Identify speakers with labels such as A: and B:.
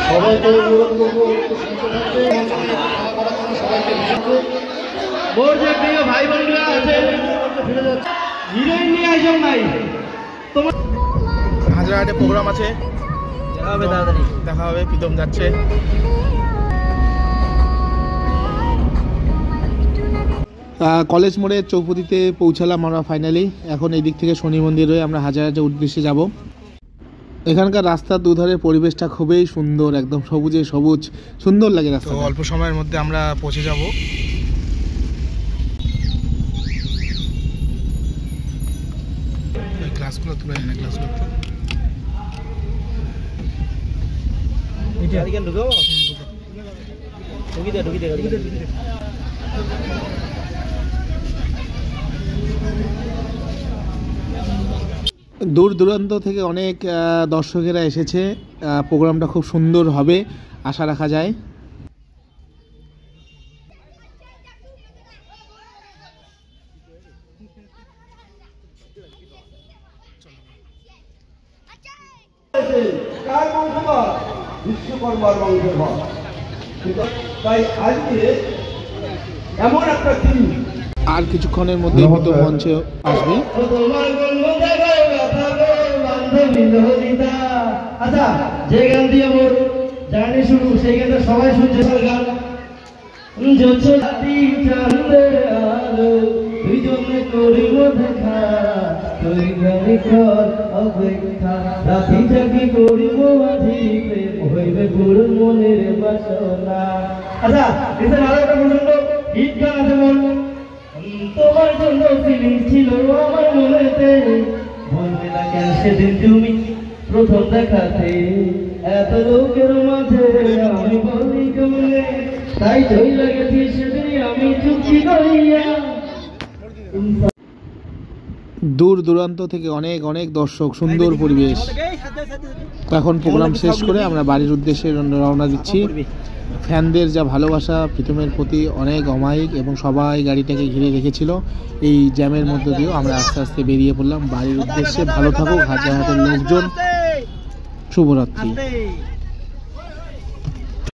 A: সবাইকে অনুরোধ করবো মোর যে প্রিয় ভাই বোনরা আছে ফিরে যাচ্ছে হিরোইন নিয়ে আসো নাই তোমার হাজারহাটে প্রোগ্রাম আছে দেখা হবে তাড়াতাড়ি দেখা হবে প্রীতম যাচ্ছে কলেজ মোড়ে চৌপতিতে পৌঁছালাম আমরা ফাইনালি এখন এই দিক থেকে শনি মন্দির হয়ে আমরা হাজারহাটের উদ্দেশ্যে যাব এখানকার রাস্তার দুধারের পরিবেশটা খুবই সুন্দর একদম সবুজে সবুজ সুন্দর লাগে রাস্তা অল্প সময়ের মধ্যে আমরা পৌঁছে যাব ক্লাসগুলো তুলে না ক্লাসগুলো এটা আগে ঢুকাবো ঢুকি দে দূর দূরান্ত থেকে অনেক দর্শকেরা এসেছে প্রোগ্রামটা খুব সুন্দর হবে আশা রাখা যায় বিশ্বকর্মার বংশের ভাব তাই আজকে এমন একটা দিন আর কিছুক্ষণের মধ্যে মঞ্চে আসবে আচ্ছা যে গান দিয়ে মোর জার্নি শুরু সেই গানটা সবাই শুনছে গান দুইজনে করিব দেখা তুই গানি কর অপেক্ষা রাতি জাগি করিব আজি প্রেম হইবে গুরু মনের বাসনা আচ্ছা এটা আরো একটা প্রচন্ড হিট গান আছে মোর তোমার জন্য ফিলিং ছিল আমার মনেতে বলবে না কেন সেদিন তুমি প্রথম দেখাতে এত লোকের মাঝে আমি বলি কেমনে তাই জয় লাগেছি সেদিন আমি চুক্তি করিয়া দূর দূরান্ত থেকে অনেক অনেক দর্শক সুন্দর পরিবেশ এখন প্রোগ্রাম শেষ করে আমরা বাড়ির উদ্দেশ্যে রওনা দিচ্ছি ফ্যানদের যা ভালোবাসা প্রীতমের প্রতি অনেক অমায়িক এবং সবাই গাড়িটাকে ঘিরে রেখেছিল এই জ্যামের মধ্য দিয়েও আমরা আস্তে আস্তে বেরিয়ে পড়লাম বাড়ির উদ্দেশ্যে ভালো থাকুক হাজারহাটের লোকজন শুভরাত্রি।